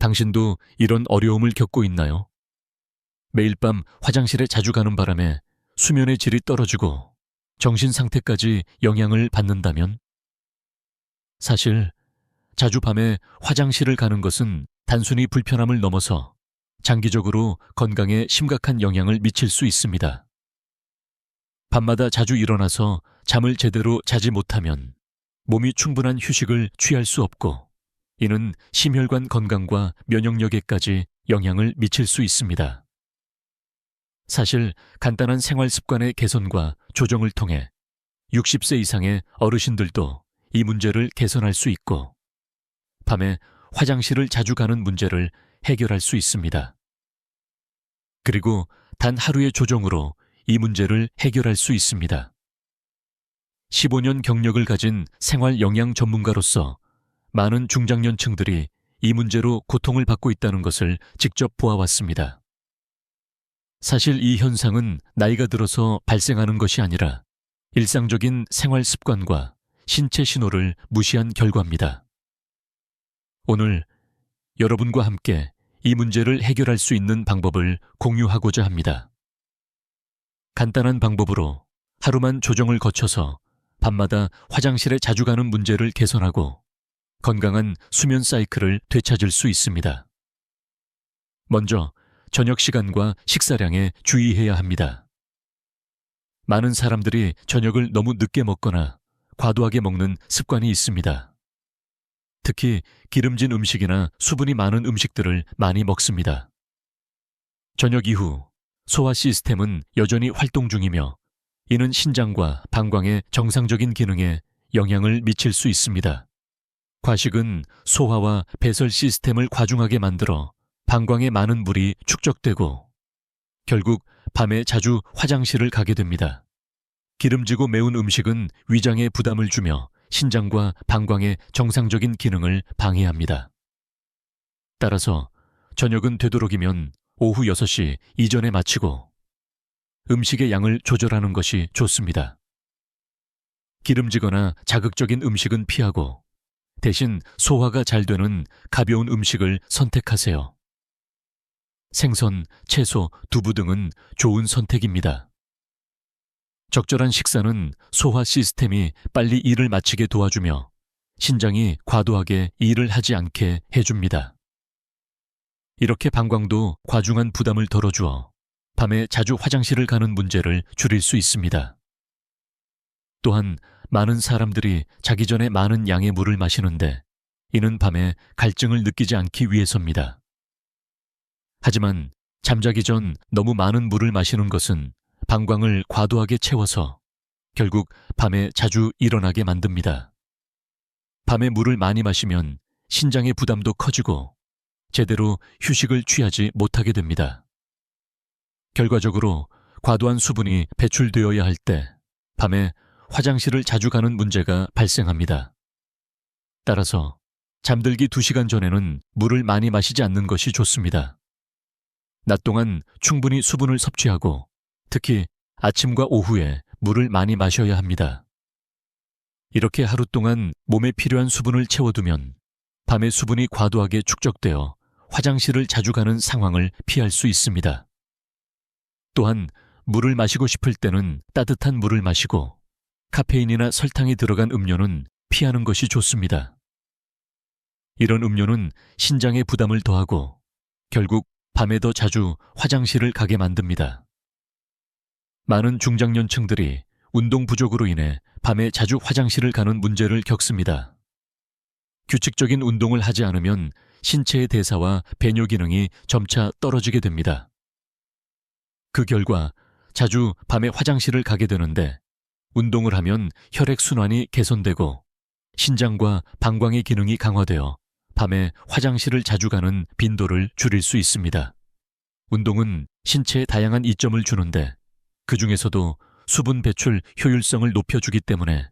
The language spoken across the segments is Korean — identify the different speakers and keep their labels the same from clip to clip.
Speaker 1: 당신도 이런 어려움을 겪고 있나요? 매일 밤 화장실에 자주 가는 바람에 수면의 질이 떨어지고 정신 상태까지 영향을 받는다면? 사실 자주 밤에 화장실을 가는 것은 단순히 불편함을 넘어서 장기적으로 건강에 심각한 영향을 미칠 수 있습니다. 밤마다 자주 일어나서 잠을 제대로 자지 못하면 몸이 충분한 휴식을 취할 수 없고, 이는 심혈관 건강과 면역력에까지 영향을 미칠 수 있습니다. 사실 간단한 생활 습관의 개선과 조정을 통해 60세 이상의 어르신들도 이 문제를 개선할 수 있고, 밤에 화장실을 자주 가는 문제를 해결할 수 있습니다. 그리고 단 하루의 조정으로 이 문제를 해결할 수 있습니다. 15년 경력을 가진 생활 영양 전문가로서 많은 중장년층들이 이 문제로 고통을 받고 있다는 것을 직접 보아왔습니다. 사실 이 현상은 나이가 들어서 발생하는 것이 아니라 일상적인 생활 습관과 신체 신호를 무시한 결과입니다. 오늘 여러분과 함께 이 문제를 해결할 수 있는 방법을 공유하고자 합니다. 간단한 방법으로 하루만 조정을 거쳐서 밤마다 화장실에 자주 가는 문제를 개선하고 건강한 수면 사이클을 되찾을 수 있습니다. 먼저 저녁 시간과 식사량에 주의해야 합니다. 많은 사람들이 저녁을 너무 늦게 먹거나 과도하게 먹는 습관이 있습니다. 특히 기름진 음식이나 수분이 많은 음식들을 많이 먹습니다. 저녁 이후 소화 시스템은 여전히 활동 중이며, 이는 신장과 방광의 정상적인 기능에 영향을 미칠 수 있습니다. 과식은 소화와 배설 시스템을 과중하게 만들어 방광에 많은 물이 축적되고 결국 밤에 자주 화장실을 가게 됩니다. 기름지고 매운 음식은 위장에 부담을 주며 신장과 방광의 정상적인 기능을 방해합니다. 따라서 저녁은 되도록이면 오후 6시 이전에 마치고 음식의 양을 조절하는 것이 좋습니다. 기름지거나 자극적인 음식은 피하고 대신 소화가 잘 되는 가벼운 음식을 선택하세요. 생선, 채소, 두부 등은 좋은 선택입니다. 적절한 식사는 소화 시스템이 빨리 일을 마치게 도와주며 신장이 과도하게 일을 하지 않게 해줍니다. 이렇게 방광도 과중한 부담을 덜어주어 밤에 자주 화장실을 가는 문제를 줄일 수 있습니다. 또한 많은 사람들이 자기 전에 많은 양의 물을 마시는데, 이는 밤에 갈증을 느끼지 않기 위해서입니다. 하지만 잠자기 전 너무 많은 물을 마시는 것은 방광을 과도하게 채워서 결국 밤에 자주 일어나게 만듭니다. 밤에 물을 많이 마시면 신장의 부담도 커지고 제대로 휴식을 취하지 못하게 됩니다. 결과적으로 과도한 수분이 배출되어야 할 때 밤에 화장실을 자주 가는 문제가 발생합니다. 따라서 잠들기 2시간 전에는 물을 많이 마시지 않는 것이 좋습니다. 낮 동안 충분히 수분을 섭취하고 특히 아침과 오후에 물을 많이 마셔야 합니다. 이렇게 하루 동안 몸에 필요한 수분을 채워두면 밤에 수분이 과도하게 축적되어 화장실을 자주 가는 상황을 피할 수 있습니다. 또한 물을 마시고 싶을 때는 따뜻한 물을 마시고 카페인이나 설탕이 들어간 음료는 피하는 것이 좋습니다. 이런 음료는 신장에 부담을 더하고 결국 밤에 더 자주 화장실을 가게 만듭니다. 많은 중장년층들이 운동 부족으로 인해 밤에 자주 화장실을 가는 문제를 겪습니다. 규칙적인 운동을 하지 않으면 신체의 대사와 배뇨 기능이 점차 떨어지게 됩니다. 그 결과 자주 밤에 화장실을 가게 되는데, 운동을 하면 혈액순환이 개선되고 신장과 방광의 기능이 강화되어 밤에 화장실을 자주 가는 빈도를 줄일 수 있습니다. 운동은 신체에 다양한 이점을 주는데 그 중에서도 수분 배출 효율성을 높여주기 때문에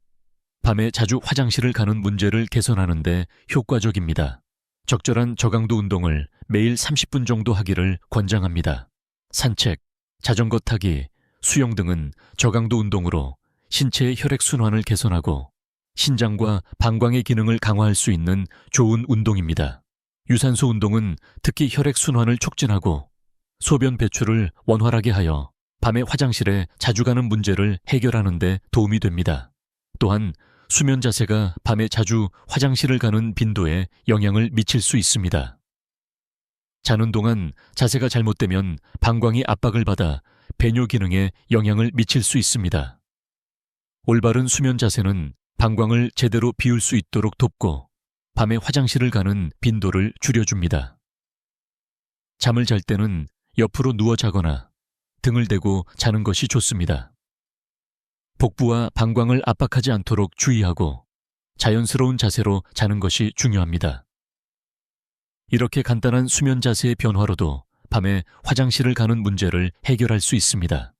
Speaker 1: 밤에 자주 화장실을 가는 문제를 개선하는 데 효과적입니다. 적절한 저강도 운동을 매일 30분 정도 하기를 권장합니다. 산책, 자전거 타기, 수영 등은 저강도 운동으로 신체의 혈액순환을 개선하고 신장과 방광의 기능을 강화할 수 있는 좋은 운동입니다. 유산소 운동은 특히 혈액순환을 촉진하고 소변 배출을 원활하게 하여 밤에 화장실에 자주 가는 문제를 해결하는 데 도움이 됩니다. 또한 수면 자세가 밤에 자주 화장실을 가는 빈도에 영향을 미칠 수 있습니다. 자는 동안 자세가 잘못되면 방광이 압박을 받아 배뇨 기능에 영향을 미칠 수 있습니다. 올바른 수면 자세는 방광을 제대로 비울 수 있도록 돕고 밤에 화장실을 가는 빈도를 줄여줍니다. 잠을 잘 때는 옆으로 누워 자거나 등을 대고 자는 것이 좋습니다. 복부와 방광을 압박하지 않도록 주의하고 자연스러운 자세로 자는 것이 중요합니다. 이렇게 간단한 수면 자세의 변화로도 밤에 화장실을 가는 문제를 해결할 수 있습니다.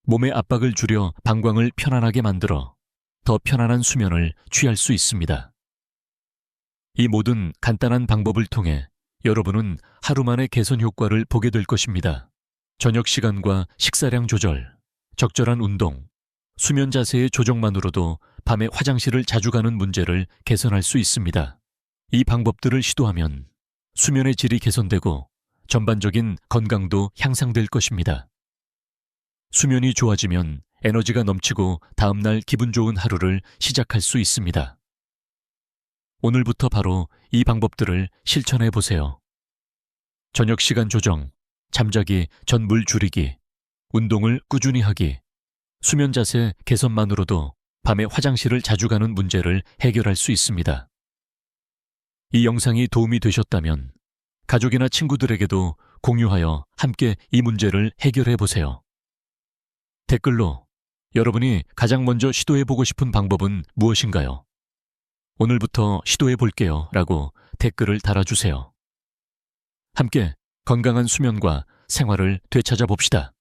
Speaker 1: 몸의 압박을 줄여 방광을 편안하게 만들어 더 편안한 수면을 취할 수 있습니다. 이 모든 간단한 방법을 통해 여러분은 하루 만에 개선 효과를 보게 될 것입니다. 저녁 시간과 식사량 조절, 적절한 운동, 수면 자세의 조정만으로도 밤에 화장실을 자주 가는 문제를 개선할 수 있습니다. 이 방법들을 시도하면 수면의 질이 개선되고 전반적인 건강도 향상될 것입니다. 수면이 좋아지면 에너지가 넘치고 다음날 기분 좋은 하루를 시작할 수 있습니다. 오늘부터 바로 이 방법들을 실천해 보세요. 저녁 시간 조정, 잠자기 전 물 줄이기, 운동을 꾸준히 하기, 수면 자세 개선만으로도 밤에 화장실을 자주 가는 문제를 해결할 수 있습니다. 이 영상이 도움이 되셨다면 가족이나 친구들에게도 공유하여 함께 이 문제를 해결해 보세요. 댓글로 여러분이 가장 먼저 시도해 보고 싶은 방법은 무엇인가요? 오늘부터 시도해 볼게요 라고 댓글을 달아주세요. 함께 건강한 수면과 생활을 되찾아 봅시다.